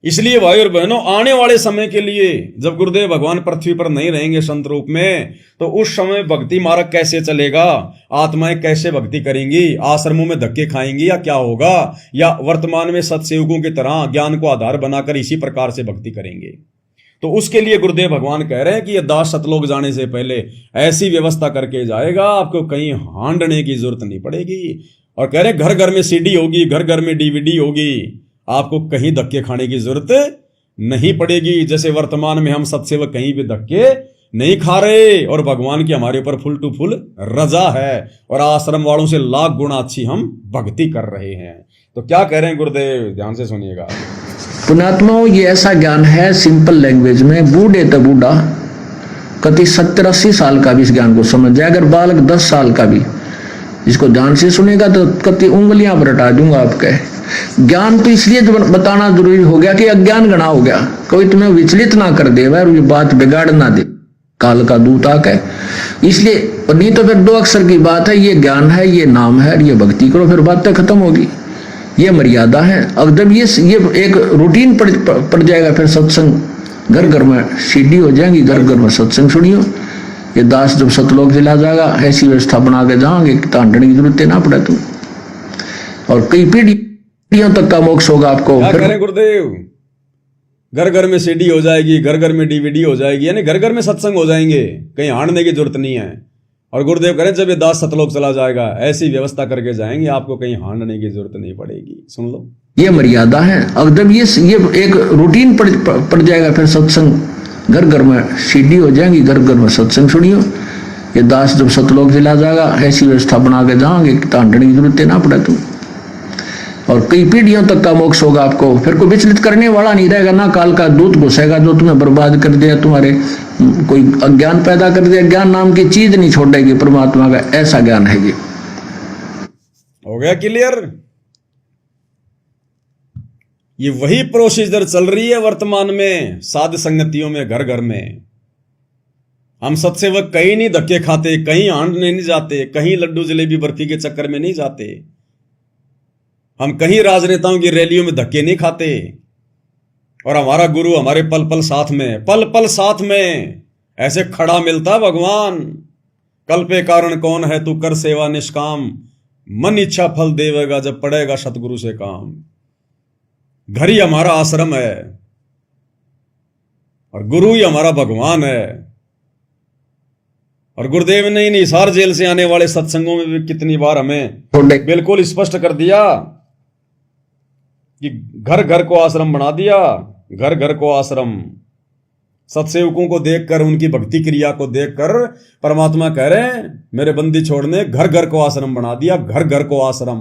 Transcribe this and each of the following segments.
इसलिए भाई और बहनों, आने वाले समय के लिए जब गुरुदेव भगवान पृथ्वी पर नहीं रहेंगे संत रूप में, तो उस समय भक्ति मार्ग कैसे चलेगा, आत्माएं कैसे भक्ति करेंगी, आश्रमों में धक्के खाएंगी या क्या होगा, या वर्तमान में सत्सेवकों की तरह ज्ञान को आधार बनाकर इसी प्रकार से भक्ति करेंगे। तो उसके लिए गुरुदेव भगवान कह रहे हैं कि ये दास सतलोक जाने से पहले ऐसी व्यवस्था करके जाएगा, आपको कहीं हांडने की जरूरत नहीं पड़ेगी। और कह रहे घर घर में सीडी होगी, घर घर में डीवीडी होगी, आपको कहीं धक्के खाने की जरूरत नहीं पड़ेगी। जैसे वर्तमान में हम सत्सेवक कहीं भी धक्के नहीं खा रहे, और भगवान की हमारे ऊपर फुल टू फुल रजा है, और आश्रम वालों से लाख गुना अच्छी हम भक्ति कर रहे हैं। तो क्या कह रहे हैं गुरुदेव, ध्यान से सुनिएगा। पुण्यात्माओं, ये ऐसा ज्ञान है सिंपल लैंग्वेज में, बूढ़े तो बूढ़ा कति 70-80 साल का भी इस ज्ञान को समझ जाए। अगर बालक 10 साल का भी इसको ध्यान से सुनेगा तो कति उंगलियां बरटा दूंगा आपके। ज्ञान तो इसलिए बताना जरूरी हो गया कि अज्ञान गणा हो गया, कोई तुम्हें विचलित ना कर दे और ये बात बिगाड़ ना दे काल का दूत आके। इसलिए नहीं तो फिर 2 अक्षर की बात है, ये ज्ञान है, ये नाम है, ये भक्ति करो, फिर बात खत्म होगी। ये मर्यादा है। अब जब ये एक रूटीन पड़ जाएगा, फिर सत्संग घर घर में सीडी हो जाएंगी, घर घर में सत्संग सुनियो। ये दास जब सतलोक चला जाएगा, ऐसी व्यवस्था बना के जाओगे कि तांडने की जरूरत ना पड़े तुम, और कई पीढ़ियों तक का मोक्ष होगा आपको। क्या करें गुरुदेव, घर घर में सीडी हो जाएगी, घर घर में डीवीडी हो जाएगी, यानी घर घर में सत्संग हो जाएंगे, कहीं हारने की जरूरत नहीं है। और गुरुदेव करें जब ये दास सतलोक चला जाएगा, ऐसी व्यवस्था करके जाएंगे, आपको कहीं हारने की जरूरत नहीं पड़ेगी। सुन लो, ये मर्यादा है। अब जब ये एक रूटीन पड़ जाएगा, फिर सत्संग घर घर में सीडी हो जाएंगी, घर घर में सत्संग सुनियो। ये दास जब सतलोक चला जाएगा, ऐसी व्यवस्था बना के जाओगे कि तांडने की जरूरत ना पड़े तुम, और कई पीढ़ियों तक का मोक्ष होगा आपको। फिर कोई विचलित करने वाला नहीं रहेगा, ना काल का दूत घुसेगा जो तुम्हें बर्बाद कर दिया, तुम्हारे कोई अज्ञान पैदा कर दिया। ज्ञान नाम की चीज नहीं छोड़ेगी परमात्मा का, ऐसा ज्ञान है ये। हो गया क्लियर? ये वही प्रोसीजर चल रही है वर्तमान में साध संगतियों में, घर घर में। हम सत्सेवक कहीं नहीं धक्के खाते, कहीं हांडने नहीं जाते, कहीं लड्डू जलेबी बर्फी के चक्कर में नहीं जाते, हम कहीं राजनेताओं की रैलियों में धक्के नहीं खाते, और हमारा गुरु हमारे पल पल साथ में, पल पल साथ में ऐसे खड़ा मिलता भगवान। कल पे कारण कौन है, तू कर सेवा निष्काम, मन इच्छा फल देवेगा जब पड़ेगा सतगुरु से काम। घर ही हमारा आश्रम है, और गुरु ही हमारा भगवान है। और गुरुदेव ने इन हिसार जेल से आने वाले सत्संगों में भी कितनी बार हमें बिल्कुल स्पष्ट कर दिया कि घर घर को आश्रम बना दिया, घर घर को आश्रम। सत्सेवकों को देखकर, उनकी भक्ति क्रिया को देखकर परमात्मा कह रहे हैं मेरे बंदी छोड़ने घर घर को आश्रम बना दिया, घर घर को आश्रम।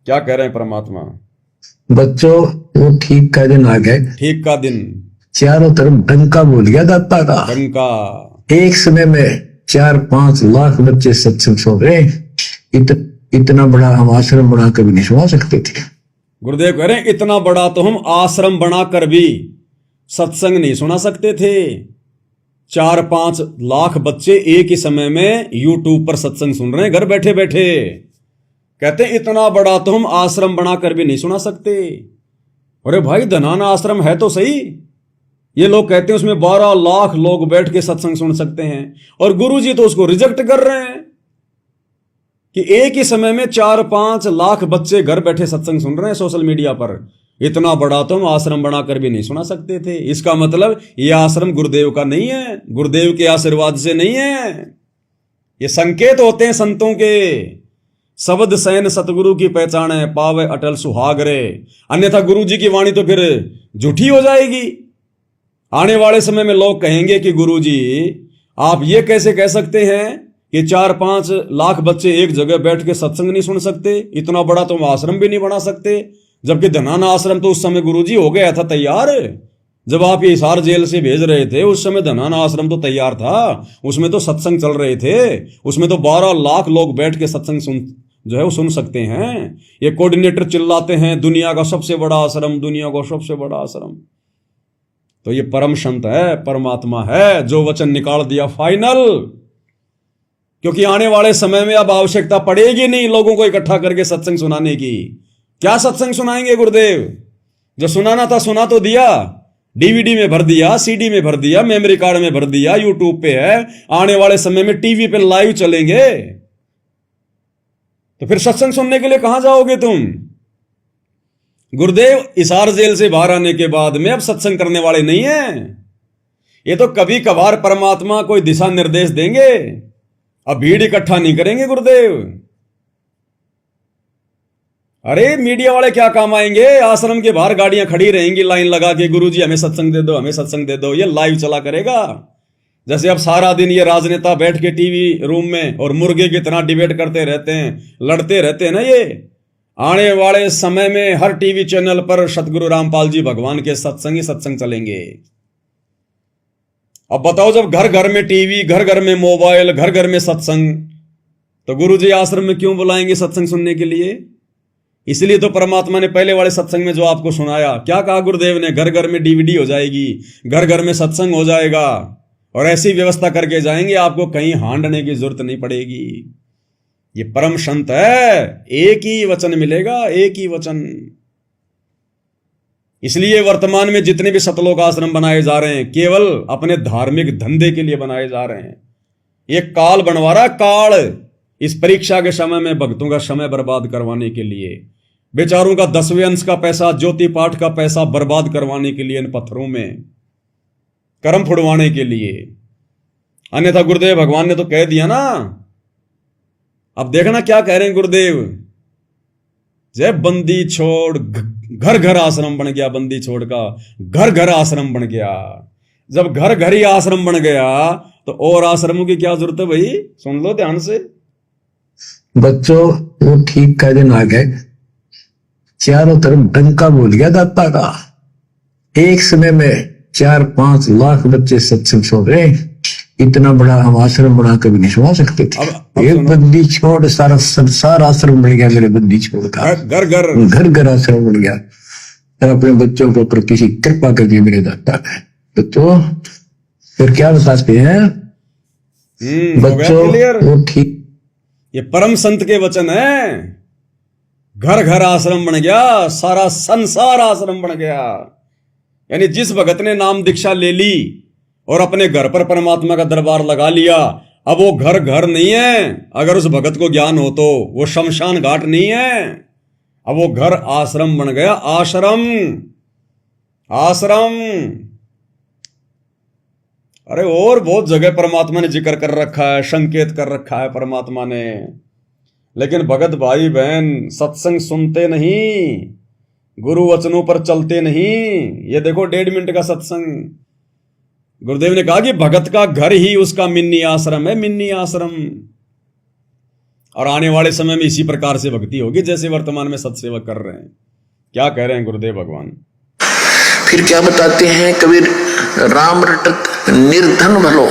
क्या कह रहे हैं परमात्मा? बच्चों, वो ठीक का दिन आ गए, ठीक का दिन। चारों तरफ डंका बोल गया दाता का, डंका। एक समय में 4-5 लाख बच्चे सत्संग सुन रहे। इतना बड़ा हम आश्रम बना कर भी नहीं सुना सकते थे। गुरुदेव कह रहे हैं इतना बड़ा तो हम आश्रम बनाकर भी सत्संग नहीं सुना सकते थे। 4-5 लाख बच्चे एक ही समय में यूट्यूब पर सत्संग सुन रहे हैं घर बैठे बैठे। कहते हैं इतना बड़ा तो हम आश्रम बनाकर भी नहीं सुना सकते। अरे भाई, धनाना आश्रम है तो सही। ये लोग कहते हैं उसमें 12 लाख लोग बैठ के सत्संग सुन सकते हैं, और गुरुजी तो उसको रिजेक्ट कर रहे हैं कि एक ही समय में 4-5 लाख बच्चे घर बैठे सत्संग सुन रहे हैं सोशल मीडिया पर। इतना बड़ा तो हम आश्रम बनाकर भी नहीं सुना सकते थे। इसका मतलब ये आश्रम गुरुदेव का नहीं है, गुरुदेव के आशीर्वाद से नहीं है। ये संकेत होते हैं संतों के। शब्द सैन सतगुरु की पहचान है, पावे अटल सुहागरे। अन्यथा गुरु जी की वाणी तो फिर झूठी हो जाएगी। आने वाले समय में लोग कहेंगे कि गुरु जी आप ये कैसे कह सकते हैं कि 4-5 लाख बच्चे एक जगह बैठ के सत्संग नहीं सुन सकते, इतना बड़ा तो हम आश्रम भी नहीं बना सकते। जबकि धनाना आश्रम तो उस समय गुरुजी हो गया था तैयार। जब आप ये हिसार जेल से भेज रहे थे उस समय धनाना आश्रम तो तैयार था, उसमें तो सत्संग चल रहे थे, उसमें तो 12 लाख लोग बैठ के सत्संग जो है वो सुन सकते हैं। ये कोऑर्डिनेटर चिल्लाते हैं दुनिया का सबसे बड़ा आश्रम, दुनिया का सबसे बड़ा आश्रम। तो ये परम संत है, परमात्मा है, जो वचन निकाल दिया फाइनल। क्योंकि आने वाले समय में अब आवश्यकता पड़ेगी नहीं लोगों को इकट्ठा करके सत्संग सुनाने की। क्या सत्संग सुनाएंगे गुरुदेव? जो सुनाना था सुना तो दिया, डीवीडी में भर दिया, सीडी में भर दिया, मेमोरी कार्ड में भर दिया, यूट्यूब पे है, आने वाले समय में टीवी पे लाइव चलेंगे। तो फिर सत्संग सुनने के लिए कहां जाओगे तुम? गुरुदेव हिसार जेल से बाहर आने के बाद में अब सत्संग करने वाले नहीं है। ये तो कभी कभार परमात्मा कोई दिशा निर्देश देंगे, अब भीड़ इकट्ठा नहीं करेंगे गुरुदेव। अरे मीडिया वाले क्या काम आएंगे? आश्रम के बाहर गाड़ियां खड़ी रहेंगी लाइन लगा के, गुरुजी हमें सत्संग दे दो, हमें सत्संग दे दो। ये लाइव चला करेगा। जैसे अब सारा दिन ये राजनेता बैठ के टीवी रूम में और मुर्गे की तरह डिबेट करते रहते हैं, लड़ते रहते हैं ना। ये आने वाले समय में हर टीवी चैनल पर सतगुरु रामपाल जी भगवान के सत्संग ही सत्संग चलेंगे। अब बताओ, जब घर घर में टीवी, घर घर में मोबाइल, घर घर में सत्संग, तो गुरुजी आश्रम में क्यों बुलाएंगे सत्संग सुनने के लिए? इसलिए तो परमात्मा ने पहले वाले सत्संग में जो आपको सुनाया, क्या कहा गुरुदेव ने? घर घर में डीवीडी हो जाएगी, घर घर में सत्संग हो जाएगा, और ऐसी व्यवस्था करके जाएंगे आपको कहीं हांडने की जरूरत नहीं पड़ेगी। ये परम संत है, एक ही वचन मिलेगा, एक ही वचन। इसलिए वर्तमान में जितने भी सतलोक आश्रम बनाए जा रहे हैं, केवल अपने धार्मिक धंधे के लिए बनाए जा रहे हैं। ये काल बनवा रहा, काल, इस परीक्षा के समय में भक्तों का समय बर्बाद करवाने के लिए, बेचारों का 10वें अंश का पैसा, ज्योति पाठ का पैसा बर्बाद करवाने के लिए, इन पत्थरों में कर्म फुड़वाने के लिए। अन्यथा गुरुदेव भगवान ने तो कह दिया ना। अब देखना क्या कह रहे हैं गुरुदेव। जय बंदी छोड़ घर घर आश्रम बन गया, बंदी छोड़ का घर घर आश्रम बन गया। जब घर घर ही आश्रम बन गया तो और आश्रमों की क्या जरूरत है भाई? सुन लो ध्यान से बच्चों, वो ठीक का दिन आ गए। चारों तरफ डंका बोल गया दाता का। एक समय में 4-5 लाख बच्चे सत्संग सुन रहे। इतना बड़ा हम आश्रम बना कभी नहीं सुना सकते थे। एक बंदी छोड़ सारा संसार आश्रम बन गया। मेरे बंदी छोड़ का घर घर आश्रम बन गया। अपने बच्चों के ऊपर किसी कृपा कर दी मेरे दाता ने। बच्चों फिर क्या बताते हैं बच्चों? वो ठीक, ये परम संत के वचन है। घर घर आश्रम बन गया, सारा संसार आश्रम बन गया। यानी जिस भगत ने नाम दीक्षा ले ली और अपने घर पर परमात्मा का दरबार लगा लिया, अब वो घर घर नहीं है। अगर उस भगत को ज्ञान हो तो वो शमशान घाट नहीं है, अब वो घर आश्रम बन गया। आश्रम, आश्रम। अरे और बहुत जगह परमात्मा ने जिक्र कर रखा है, संकेत कर रखा है परमात्मा ने। लेकिन भगत भाई बहन सत्संग सुनते नहीं, गुरु वचनों पर चलते नहीं। ये देखो 1.5 मिनट का सत्संग। गुरुदेव ने कहा कि भगत का घर ही उसका मिन्नी आश्रम है, मिन्नी आश्रम। और आने वाले समय में इसी प्रकार से भक्ति होगी जैसे वर्तमान में सत्सेवा कर रहे हैं। क्या कह रहे हैं गुरुदेव भगवान? फिर क्या बताते हैं कबीर? राम रटत निर्धन भलो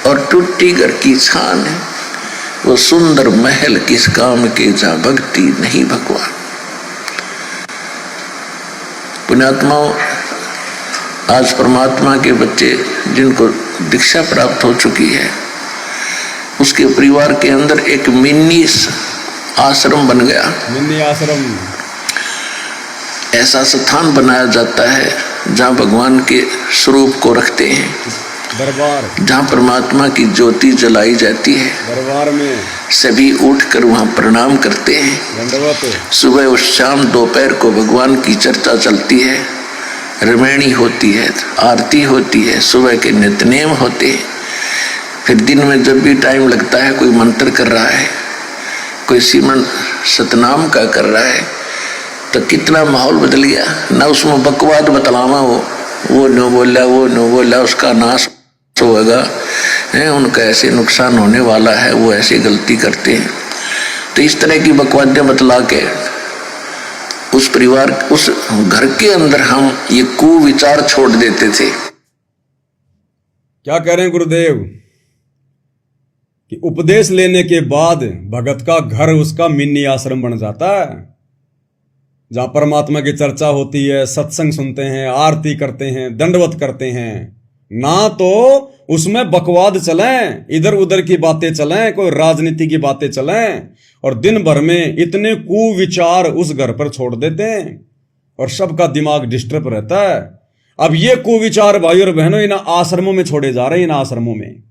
और टूटी घर की छान है, वो सुंदर महल किस काम के जा भक्ति नहीं भगवान। पुण्यात्माओं, आज परमात्मा के बच्चे जिनको दीक्षा प्राप्त हो चुकी है, उसके परिवार के अंदर एक मिनी आश्रम बन गया। मिनी आश्रम ऐसा स्थान बनाया जाता है जहाँ भगवान के स्वरूप को रखते हैं, दरबार, जहाँ परमात्मा की ज्योति जलाई जाती है। दरबार में सभी उठकर वहाँ प्रणाम करते हैं। सुबह और शाम दोपहर को भगवान की चर्चा चलती है, रमैणी होती है, आरती होती है, सुबह के नित्यनेम होते हैं। फिर दिन में जब भी टाइम लगता है, कोई मंत्र कर रहा है, कोई सिमरन सतनाम का कर रहा है, तो कितना माहौल बदल गया ना। उसमें बकवाद बतलावा वो न बोला, वो न बोला, उसका नाश होगा, उनका ऐसे नुकसान होने वाला है, वो ऐसे गलती करते हैं। तो इस तरह की बकवादें बतला के उस परिवार, उस घर के अंदर हम ये कुविचार छोड़ देते थे। क्या कह रहे हैं गुरुदेव कि उपदेश लेने के बाद भगत का घर उसका मिनी आश्रम बन जाता है, जहां परमात्मा की चर्चा होती है, सत्संग सुनते हैं, आरती करते हैं, दंडवत करते हैं। ना तो उसमें बकवाद चलें, इधर उधर की बातें चलें, कोई राजनीति की बातें चलें, और दिन भर में इतने कुविचार उस घर पर छोड़ देते हैं। और सबका दिमाग डिस्टर्ब रहता है। अब ये कुविचार भाई और बहनों इन आश्रमों में छोड़े जा रहे हैं। इन आश्रमों में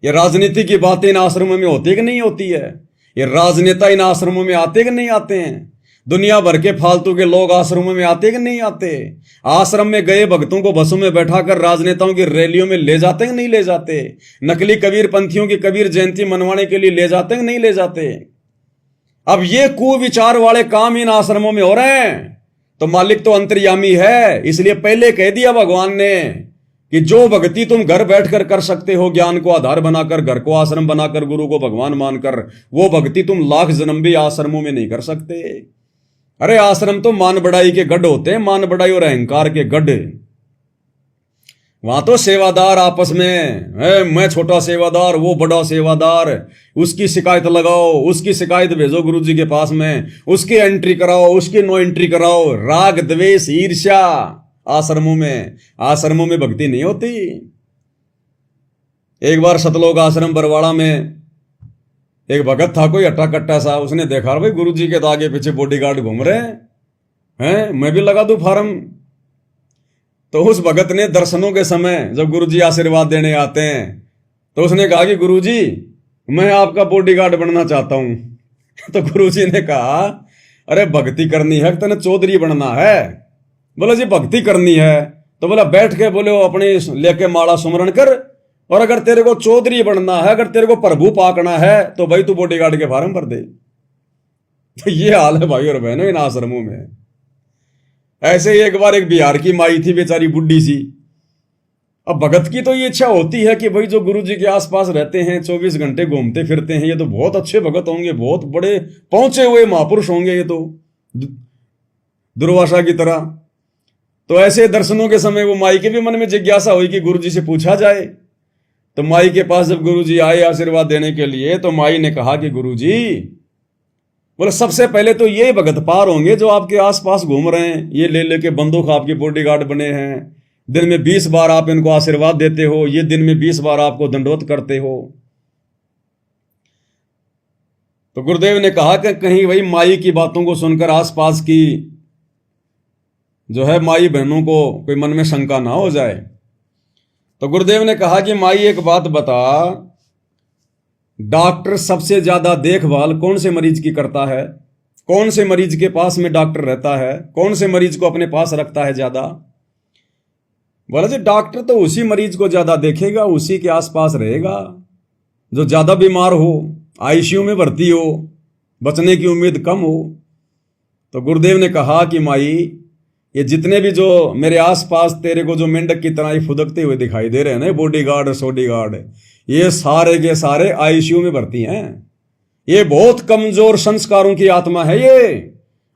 ये राजनीति की बातें इन आश्रमों में होती कि नहीं होती है? ये राजनेता इन आश्रमों में आते कि नहीं आते हैं? दुनिया भर के फालतू के लोग आश्रमों में आते कि नहीं आते? आश्रम में गए भक्तों को बसों में बैठाकर राजनेताओं की रैलियों में ले जाते कि नहीं ले जाते? नकली कबीर पंथियों की कबीर जयंती मनवाने के लिए ले जाते कि नहीं ले जाते? अब ये कुविचार वाले काम इन आश्रमों में हो रहे हैं तो मालिक तो अंतर्यामी है। इसलिए पहले कह दिया भगवान ने कि जो भक्ति तुम घर बैठकर कर सकते हो, ज्ञान को आधार बनाकर, घर को आश्रम बनाकर, गुरु को भगवान मानकर, वो भक्ति तुम लाख जन्म भी आश्रमों में नहीं कर सकते। अरे आश्रम तो मान बढ़ाई के गढ़ होते हैं, मान बढ़ाई और अहंकार के गढ़। वहां तो सेवादार आपस में मैं छोटा सेवादार, वो बड़ा सेवादार, उसकी शिकायत लगाओ, उसकी शिकायत भेजो गुरु जी के पास में, उसकी एंट्री कराओ, उसकी नो एंट्री कराओ। राग द्वेष ईर्ष्या आश्रमों में भक्ति नहीं होती। एक बार सतलोक आश्रम बरवाड़ा में एक भगत था, कोई अट्टा कट्टा सा। उसने देखा भाई गुरु जी के तो आगे पीछे बॉडीगार्ड घूम रहे हैं, मैं भी लगा दूं फार्म। तो उस भगत ने दर्शनों के समय जब गुरुजी आशीर्वाद देने आते हैं तो उसने कहा कि गुरुजी मैं आपका बॉडीगार्ड बनना चाहता हूं। तो गुरुजी ने कहा अरे भक्ति करनी है तेने चौधरी बनना है? बोला जी भक्ति करनी है तो बोला बैठ के बोले वो अपनी लेके माला सुमरण कर, और अगर तेरे को चौधरी बनना है, अगर तेरे को प्रभु पाकना है तो भाई तू बॉडीगार्ड के फार्म भर दे। तो ये हाल है भाई और बहनों इन आश्रमों में। ऐसे ही एक बार एक बिहार की माई थी, बेचारी बुढ़ी सी। अब भगत की तो ये इच्छा होती है कि भाई जो गुरु जी के आसपास रहते हैं, 24 घंटे घूमते फिरते हैं, ये तो बहुत अच्छे भगत होंगे, बहुत बड़े पहुंचे हुए महापुरुष होंगे, ये तो दुर्वासा की तरह। तो ऐसे दर्शनों के समय वो माई के भी मन में जिज्ञासा हुई कि गुरु जी से पूछा जाए। तो माई के पास जब गुरु जी आए आशीर्वाद देने के लिए तो माई ने कहा कि गुरु जी बोले सबसे पहले तो ये भगत पार होंगे जो आपके आसपास घूम रहे हैं, ये ले लेके बंदूक आपके बॉडीगार्ड बने हैं, दिन में 20 बार आप इनको आशीर्वाद देते हो, ये दिन में 20 बार आपको दंडवत करते हो। तो गुरुदेव ने कहा कि कहीं वही माई की बातों को सुनकर आसपास की जो है माई बहनों को कोई मन में शंका ना हो जाए। तो गुरुदेव ने कहा कि माई एक बात बता, डॉक्टर सबसे ज्यादा देखभाल कौन से मरीज की करता है? कौन से मरीज के पास में डॉक्टर रहता है? कौन से मरीज को अपने पास रखता है ज्यादा? बोला जी डॉक्टर तो उसी मरीज को ज्यादा देखेगा, उसी के आसपास रहेगा जो ज्यादा बीमार हो, आईसीयू में भर्ती हो, बचने की उम्मीद कम हो। तो गुरुदेव ने कहा कि माई ये जितने भी जो मेरे आसपास तेरे को जो मेंढक की तरह ही फुदकते हुए दिखाई दे रहे हैं ना, बॉडीगार्ड और सोडीगार्ड, ये सारे के सारे आईसीयू में भर्ती हैं। ये बहुत कमजोर संस्कारों की आत्मा है ये।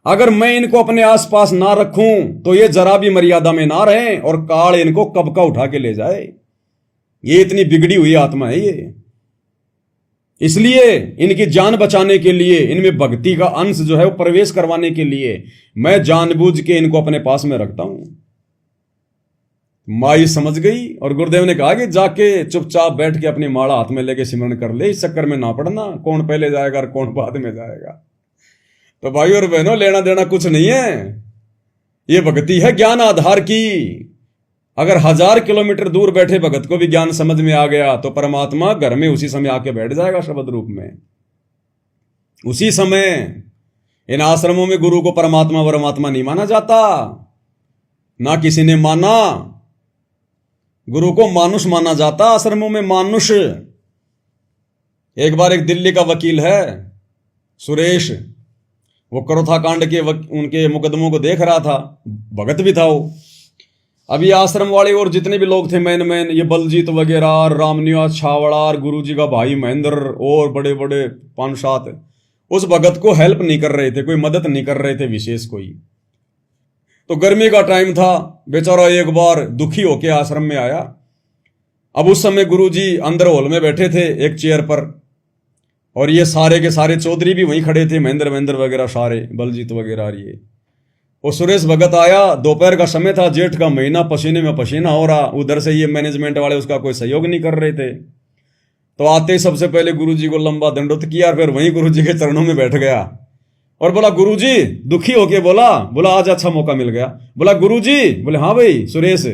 अगर मैं इनको अपने आसपास ना रखूं तो ये जरा भी मर्यादा में ना रहें और काल इनको कब का उठा के ले जाए। ये इतनी बिगड़ी हुई आत्मा है ये। इसलिए इनकी जान बचाने के लिए, इनमें भक्ति का अंश जो है वो प्रवेश करवाने के लिए मैं जानबूझ के इनको अपने पास में रखता हूं। माई समझ गई और गुरुदेव ने कहा कि जाके चुपचाप बैठ के अपनी माला हाथ में लेके सिमरण कर ले, इस चक्कर में ना पड़ना कौन पहले जाएगा और कौन बाद में जाएगा। तो भाई और बहनों लेना देना कुछ नहीं है, ये भक्ति है ज्ञान आधार की। अगर 1000 किलोमीटर दूर बैठे भगत को भी ज्ञान समझ में आ गया तो परमात्मा घर में उसी समय आके बैठ जाएगा शब्द रूप में, उसी समय। इन आश्रमों में गुरु को परमात्मा नहीं माना जाता, ना किसी ने माना। गुरु को मानुष माना जाता आश्रमों में, मानुष। एक बार एक दिल्ली का वकील है सुरेश, वो करोथा कांड के उनके मुकदमों को देख रहा था, भगत भी था वो। अभी आश्रम वाले और जितने भी लोग थे मैन ये बलजीत वगैरह, रामनिवास छावड़ार, गुरु जी का भाई महेंद्र और बड़े बड़े 5-7 उस भगत को हेल्प नहीं कर रहे थे, कोई मदद नहीं कर रहे थे विशेष कोई। तो गर्मी का टाइम था, बेचारा एक बार दुखी होके आश्रम में आया। अब उस समय गुरुजी अंदर हॉल में बैठे थे एक चेयर पर, और ये सारे के सारे चौधरी भी वहीं खड़े थे, महेंद्र वगैरह सारे, बलजीत वगैरह। ये वो सुरेश भगत आया, दोपहर का समय था, जेठ का महीना, पसीने में पसीना हो रहा। उधर से ये मैनेजमेंट वाले उसका कोई सहयोग नहीं कर रहे थे। तो आते ही सबसे पहले गुरुजी को लंबा दंडोत किया, फिर वहीं गुरुजी के चरणों में बैठ गया और बोला गुरुजी, दुखी होके बोला बोला आज अच्छा मौका मिल गया। बोला गुरुजी, बोले हाँ भाई सुरेश,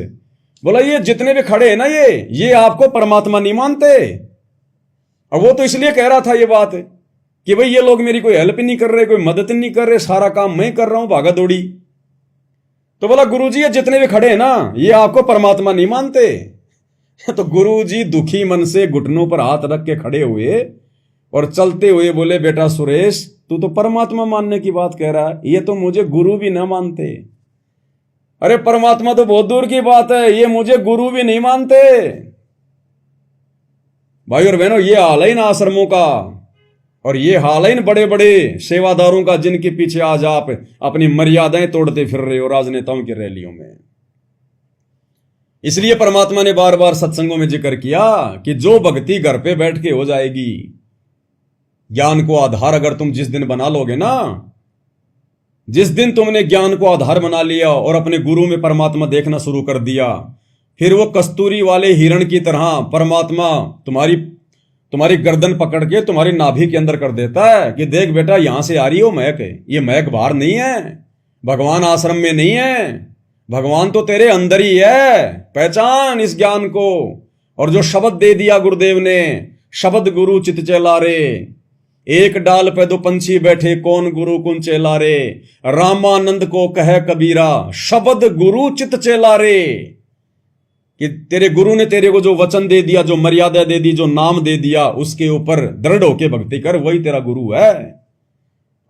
बोला ये जितने भी खड़े हैं ना ये आपको परमात्मा नहीं मानते। और वो तो इसलिए कह रहा था ये बात कि भाई ये लोग मेरी कोई हेल्प नहीं कर रहे, कोई मदद नहीं कर रहे, सारा काम मैं कर रहा हूं, भागा दौड़ी। तो बोला गुरुजी ये जितने भी खड़े हैं ना ये आपको परमात्मा नहीं मानते। तो गुरुजी दुखी मन से घुटनों पर हाथ रख के खड़े हुए और चलते हुए बोले बेटा सुरेश, तू तो परमात्मा मानने की बात कह रहा है, ये तो मुझे गुरु भी ना मानते। अरे परमात्मा तो बहुत दूर की बात है, ये मुझे गुरु भी नहीं मानते। भाई और बहनों, ये हाल है इन आश्रमों का, और ये हाल है इन बड़े बड़े सेवादारों का, जिनके पीछे आज आप अपनी मर्यादाएं तोड़ते फिर रहे हो राजनेताओं की रैलियों में। इसलिए परमात्मा ने बार बार सत्संगों में जिक्र किया कि जो भक्ति घर पे बैठ के हो जाएगी, ज्ञान को आधार अगर तुम जिस दिन बना लोगे ना, जिस दिन तुमने ज्ञान को आधार बना लिया और अपने गुरु में परमात्मा देखना शुरू कर दिया, फिर वो कस्तूरी वाले हिरण की तरह परमात्मा तुम्हारी गर्दन पकड़ के तुम्हारी नाभि के अंदर कर देता है कि देख बेटा यहां से आ रही हो महक, ये महक बाहर नहीं है, भगवान आश्रम में नहीं है, भगवान तो तेरे अंदर ही है, पहचान इस ज्ञान को। और जो शब्द दे दिया गुरुदेव ने, शब्द गुरु चित चेला रे, एक डाल पे दो पंछी बैठे, कौन गुरु कुन चेला रे, रामानंद को कहे कबीरा, शब्द गुरु चित चेला रे। कि तेरे गुरु ने तेरे को जो वचन दे दिया, जो मर्यादा दे दी, जो नाम दे दिया, उसके ऊपर दृढ़ होके भक्ति कर, वही तेरा गुरु है।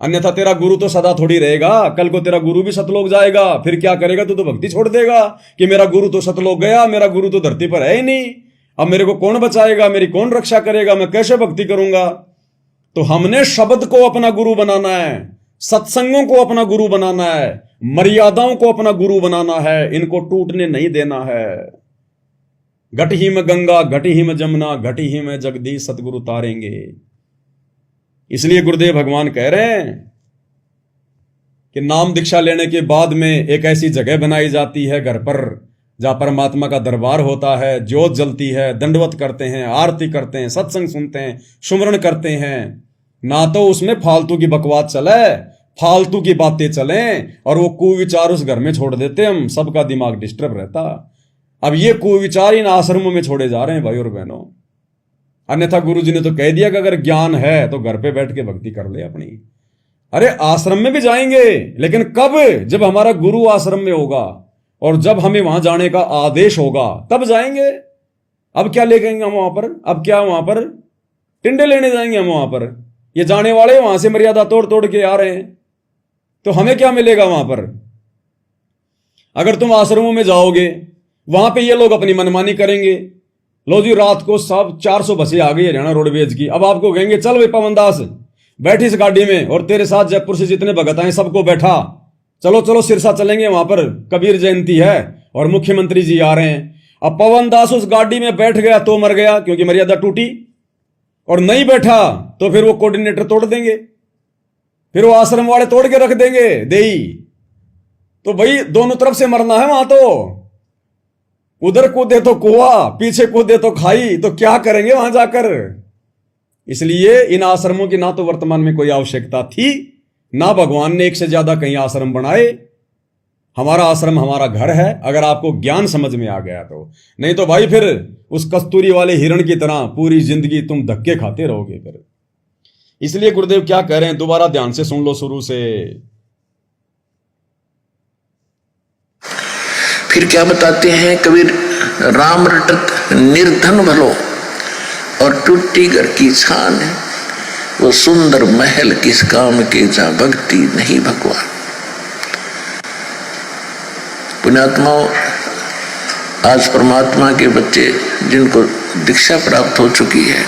अन्यथा तेरा गुरु तो सदा थोड़ी रहेगा, कल को तेरा गुरु भी सतलोक जाएगा, फिर क्या करेगा, तू तो भक्ति छोड़ देगा कि मेरा गुरु तो सतलोक गया, मेरा गुरु तो धरती पर है ही नहीं, अब मेरे को कौन बचाएगा, मेरी कौन रक्षा करेगा, मैं कैसे भक्ति करूंगा। तो हमने शब्द को अपना गुरु बनाना है, सत्संगों को अपना गुरु बनाना है, मर्यादाओं को अपना गुरु बनाना है, इनको टूटने नहीं देना है। घट ही में गंगा, घट ही में जमुना, घट ही में जगदीश सतगुरु तारेंगे। इसलिए गुरुदेव भगवान कह रहे हैं कि नाम दीक्षा लेने के बाद में एक ऐसी जगह बनाई जाती है घर पर, जहां परमात्मा का दरबार होता है, ज्योत जलती है, दंडवत करते हैं, आरती करते हैं, सत्संग सुनते हैं, सुमरण करते हैं। ना तो उसमें फालतू की बकवास चले, फालतू की बातें चलें, और वो कुविचार उस घर में छोड़ देते, हम सबका दिमाग डिस्टर्ब रहता। अब ये कुविचार इन आश्रमों में छोड़े जा रहे हैं भाई और बहनों। अन्यथा गुरुजी ने तो कह दिया कि अगर ज्ञान है तो घर पे बैठ के भक्ति कर ले अपनी। अरे आश्रम में भी जाएंगे, लेकिन कब? जब हमारा गुरु आश्रम में होगा और जब हमें वहां जाने का आदेश होगा तब जाएंगे। अब क्या लेके हम वहां पर? अब क्या वहां पर टिंडे लेने जाएंगे हम वहां पर? ये जाने वाले वहां से मर्यादा तोड़ तोड़ के आ रहे हैं, तो हमें क्या मिलेगा वहां पर? अगर तुम आश्रमों में जाओगे, वहां पे ये लोग अपनी मनमानी करेंगे। लो जी, रात को सब 400 बसें आ गई हरियाणा रोडवेज की, अब आपको कहेंगे चल भाई पवन दास बैठ इस गाड़ी में, और तेरे साथ जयपुर से जितने भगत आए सबको बैठा, चलो चलो सिरसा चलेंगे, वहां पर कबीर जयंती है और मुख्यमंत्री जी आ रहे हैं। अब पवन दास उस गाड़ी में बैठ गया तो मर गया, क्योंकि मर्यादा टूटी, और नहीं बैठा तो फिर वो कोऑर्डिनेटर तोड़ देंगे, फिर वो आश्रम वाले तोड़ के रख देंगे देई। तो भाई दोनों तरफ से मरना है वहां, तो उधर कूदे तो कुआ, पीछे कूदे तो खाई, तो क्या करेंगे वहां जाकर? इसलिए इन आश्रमों की ना तो वर्तमान में कोई आवश्यकता थी, ना भगवान ने एक से ज्यादा कहीं आश्रम बनाए। हमारा आश्रम हमारा घर है, अगर आपको ज्ञान समझ में आ गया तो। नहीं तो भाई फिर उस कस्तूरी वाले हिरण की तरह पूरी जिंदगी तुम धक्के खाते रहोगे फिर। इसलिए गुरुदेव क्या कह रहे हैं, दोबारा ध्यान से सुन लो शुरू से। फिर क्या बताते हैं कबीर, राम रटत निर्धन भलो और टूटी घर की छान है, वो सुंदर महल किस काम के जहां भक्ति नहीं भगवान। पुण्यात्माओं, आज परमात्मा के बच्चे जिनको दीक्षा प्राप्त हो चुकी है,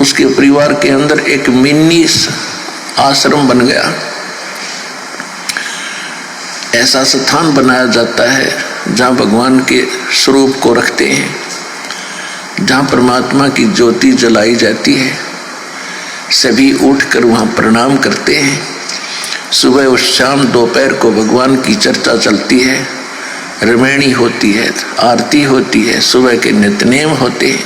उसके परिवार के अंदर एक मिनी आश्रम बन गया। ऐसा स्थान बनाया जाता है जहाँ भगवान के स्वरूप को रखते हैं, जहाँ परमात्मा की ज्योति जलाई जाती है। सभी उठकर वहाँ प्रणाम करते हैं। सुबह और शाम दोपहर को भगवान की चर्चा चलती है, रमैणी होती है, आरती होती है, सुबह के नित्यनेम होते हैं।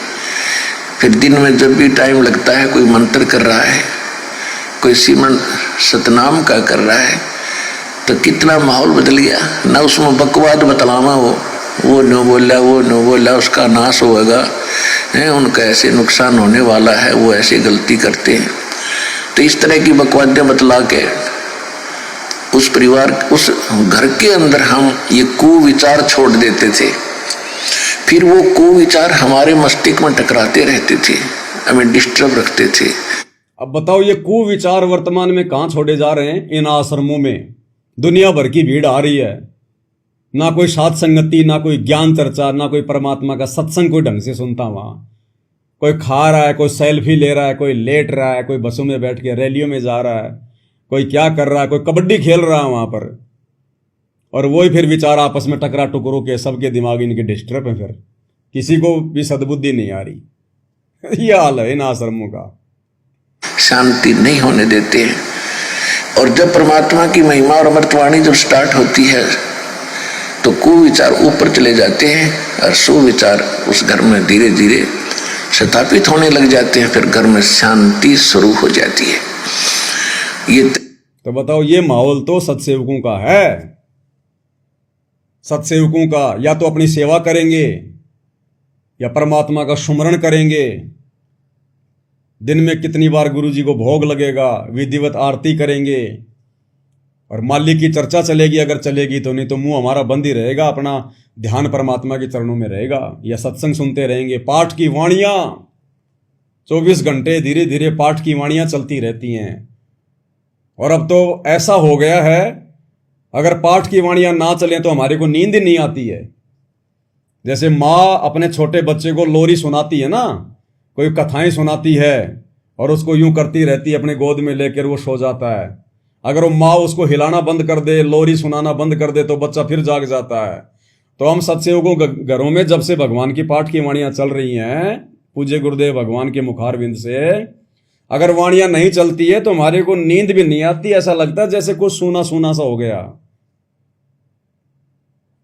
फिर दिन में जब भी टाइम लगता है, कोई मंत्र कर रहा है, कोई सीमन सतनाम का कर रहा है तो कितना माहौल बदल गया ना। उसमें बकवाद बतलावा वो न बोला उसका नाश होगा है, उनका ऐसे नुकसान होने वाला है, वो ऐसे गलती करते हैं। तो इस तरह की बकवादें बतला के उस परिवार उस घर के अंदर हम ये कुविचार छोड़ देते थे। फिर वो कुविचार हमारे मस्तिष्क में टकराते रहते थे, हमें डिस्टर्ब रखते थे। अब बताओ ये कुविचार वर्तमान में कहाँ छोड़े जा रहे हैं? इन आश्रमों में दुनिया भर की भीड़ आ रही है, ना कोई साध संगति, ना कोई ज्ञान चर्चा, ना कोई परमात्मा का सत्संग कोई ढंग से सुनता। वहां कोई खा रहा है, कोई सेल्फी ले रहा है, कोई लेट रहा है, कोई बसों में बैठ के रैलियों में जा रहा है, कोई क्या कर रहा है, कोई कबड्डी खेल रहा है वहां पर। और वही फिर विचार आपस में टकरा टुकरो के सबके दिमाग इनके डिस्टर्ब है, फिर किसी को भी सद्बुद्धि नहीं आ रही। यह हाल है इन आश्रमों का। शांति नहीं होने देते हैं। और जब परमात्मा की महिमा और अमृतवाणी जब स्टार्ट होती है तो कुविचार ऊपर चले जाते हैं और सुविचार उस घर में धीरे धीरे स्थापित होने लग जाते हैं। फिर घर में शांति शुरू हो जाती है। ये तो बताओ, ये माहौल तो सत्सेवकों का है। सत्सेवकों का या तो अपनी सेवा करेंगे या परमात्मा का सुमरण करेंगे। दिन में कितनी बार गुरु जी को भोग लगेगा, विधिवत आरती करेंगे और माली की चर्चा चलेगी, अगर चलेगी तो, नहीं तो मुंह हमारा बंद ही रहेगा, अपना ध्यान परमात्मा के चरणों में रहेगा या सत्संग सुनते रहेंगे। पाठ की वाणियां 24 घंटे धीरे धीरे पाठ की वाणियां चलती रहती हैं। और अब तो ऐसा हो गया है, अगर पाठ की वाणियां ना चलें तो हमारे को नींद ही नहीं आती है। जैसे माँ अपने छोटे बच्चे को लोरी सुनाती है ना, कोई कथाएं सुनाती है और उसको यूं करती रहती है, अपने गोद में लेकर वो सो जाता है। अगर वो माँ उसको हिलाना बंद कर दे, लोरी सुनाना बंद कर दे तो बच्चा फिर जाग जाता है। तो हम सत्सेवकों घरों में जब से भगवान की पाठ की वाणियां चल रही हैं, पूज्य गुरुदेव भगवान के मुखारविंद से, अगर वाणियां नहीं चलती है तो हमारे को नींद भी नहीं आती। ऐसा लगता है जैसे कुछ सूना सूना सा हो गया।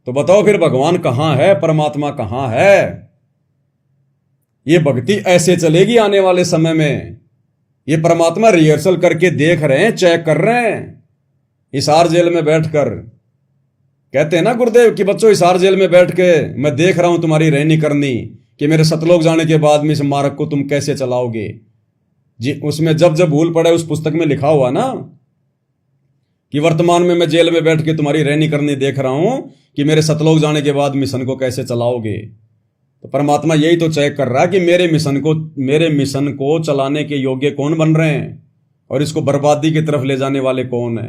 तो बताओ फिर भगवान कहां है, परमात्मा कहां है? ये भक्ति ऐसे चलेगी आने वाले समय में? ये परमात्मा रिहर्सल करके देख रहे हैं, चेक कर रहे हैं। हिसार जेल में बैठकर कहते हैं ना गुरुदेव कि बच्चों, हिसार जेल में बैठ के मैं देख रहा हूं तुम्हारी रहनी करनी, कि मेरे सतलोक जाने के बाद में इस मार्ग को तुम कैसे चलाओगे जी। उसमें जब जब भूल पड़े उस पुस्तक में लिखा हुआ ना कि वर्तमान में मैं जेल में बैठ के तुम्हारी रहनी करनी देख रहा हूं कि मेरे सतलोक जाने के बाद मिशन को कैसे चलाओगे। तो परमात्मा यही तो चेक कर रहा है कि मेरे मिशन को चलाने के योग्य कौन बन रहे हैं और इसको बर्बादी की तरफ ले जाने वाले कौन है।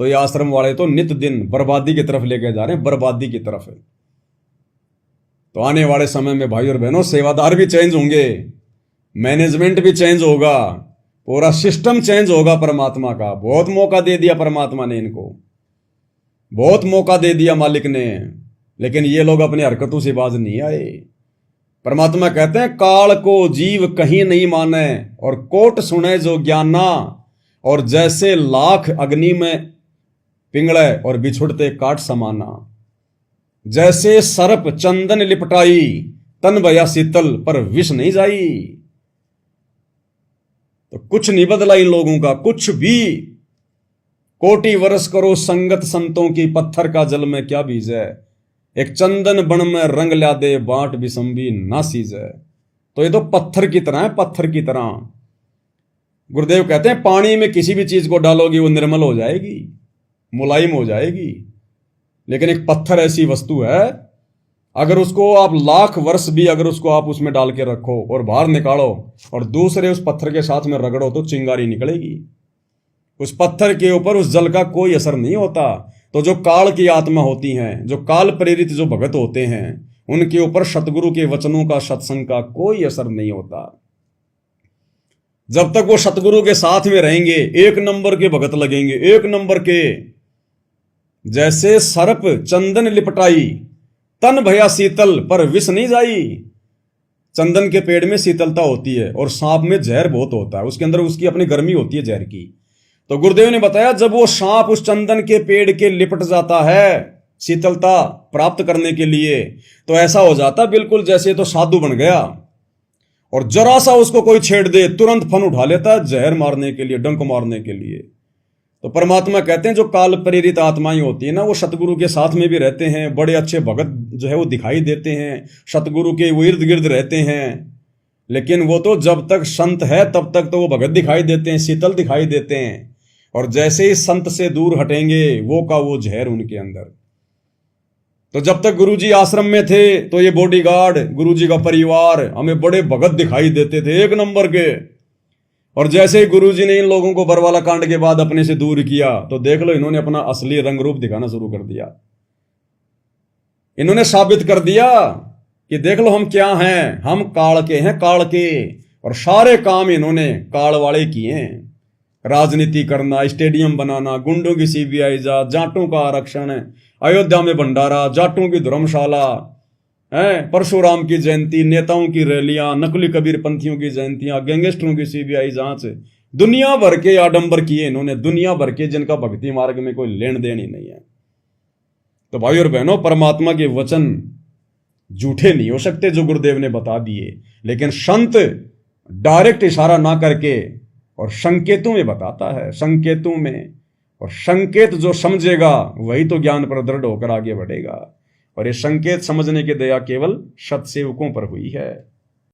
तो ये आश्रम वाले तो नित दिन बर्बादी की तरफ लेके जा रहे हैं, बर्बादी की तरफ है। तो आने वाले समय में भाई और बहनों, सेवादार भी चेंज होंगे, मैनेजमेंट भी चेंज होगा, पूरा सिस्टम चेंज होगा परमात्मा का। बहुत मौका दे दिया परमात्मा ने इनको, बहुत मौका दे दिया मालिक ने, लेकिन ये लोग अपनी हरकतों से बाज नहीं आए। परमात्मा कहते हैं, काल को जीव कहीं नहीं माने और कोट सुने जो ज्ञाना, और जैसे लाख अग्नि में पिंगले और बिछुड़ते काट समाना। जैसे सर्प चंदन लिपटाई, तन भया शीतल पर विष नहीं जाई। तो कुछ नहीं बदला इन लोगों का, कुछ भी। कोटि वर्ष करो संगत संतों की, पत्थर का जल में क्या बीज है। एक चंदन बन में रंग ला दे, बाट बिसंबी ना सीज है। तो ये तो पत्थर की तरह है, पत्थर की तरह। गुरुदेव कहते हैं, पानी में किसी भी चीज को डालोगी वो निर्मल हो जाएगी, मुलायम हो जाएगी। लेकिन एक पत्थर ऐसी वस्तु है, अगर उसको आप लाख वर्ष भी अगर उसको आप उसमें डाल के रखो और बाहर निकालो और दूसरे उस पत्थर के साथ में रगड़ो तो चिंगारी निकलेगी। उस पत्थर के ऊपर उस जल का कोई असर नहीं होता। तो जो काल की आत्मा होती हैं, जो काल प्रेरित जो भगत होते हैं, उनके ऊपर सतगुरु के वचनों का, सत्संग का कोई असर नहीं होता। जब तक वो सतगुरु के साथ में रहेंगे, एक नंबर के भगत लगेंगे, एक नंबर के। जैसे सर्प चंदन लिपटाई, तन भया शीतल पर विष नहीं जाई। चंदन के पेड़ में शीतलता होती है और सांप में जहर बहुत होता है, उसके अंदर उसकी अपनी गर्मी होती है जहर की। तो गुरुदेव ने बताया, जब वो सांप उस चंदन के पेड़ के लिपट जाता है शीतलता प्राप्त करने के लिए, तो ऐसा हो जाता बिल्कुल जैसे तो साधु बन गया। और जरा सा उसको कोई छेड़ दे तुरंत फन उठा लेता है जहर मारने के लिए, डंक मारने के लिए। तो परमात्मा कहते हैं जो काल प्रेरित आत्माएं होती है ना, वो सतगुरु के साथ में भी रहते हैं, बड़े अच्छे भगत जो है वो दिखाई देते हैं, सतगुरु के वो इर्द गिर्द रहते हैं, लेकिन वो तो जब तक संत है तब तक तो वो भगत दिखाई देते हैं, शीतल दिखाई देते हैं, और जैसे ही संत से दूर हटेंगे वो का वो जहर उनके अंदर। तो जब तक गुरुजी आश्रम में थे तो ये बॉडीगार्ड, गुरुजी का परिवार हमें बड़े भगत दिखाई देते थे, एक नंबर के। और जैसे ही गुरुजी ने इन लोगों को बरवाला कांड के बाद अपने से दूर किया तो देख लो इन्होंने अपना असली रंग रूप दिखाना शुरू कर दिया। इन्होंने साबित कर दिया कि देख लो हम क्या हैं, हम काल के हैं, काल के। और सारे काम इन्होंने काल वाले किए हैं, राजनीति करना, स्टेडियम बनाना, गुंडों की सीबीआई जांच, जाटों का आरक्षण, अयोध्या में भंडारा, जाटों की धर्मशाला है, परशुराम की जयंती, नेताओं की रैलियां, नकली कबीर पंथियों की जयंतियां, गैंगस्टरों की सीबीआई जांच, दुनिया भर के आडंबर किए इन्होंने, दुनिया भर के जिनका भक्ति मार्ग में कोई लेन देन ही नहीं है। तो भाई और बहनों, परमात्मा के वचन झूठे नहीं हो सकते जो गुरुदेव ने बता दिए, लेकिन संत डायरेक्ट इशारा ना करके और संकेतों में बताता है, संकेतों में। और संकेत जो समझेगा वही तो ज्ञान पर दृढ़ होकर आगे बढ़ेगा। और ये संकेत समझने की दया केवल सत्सेवकों पर हुई है।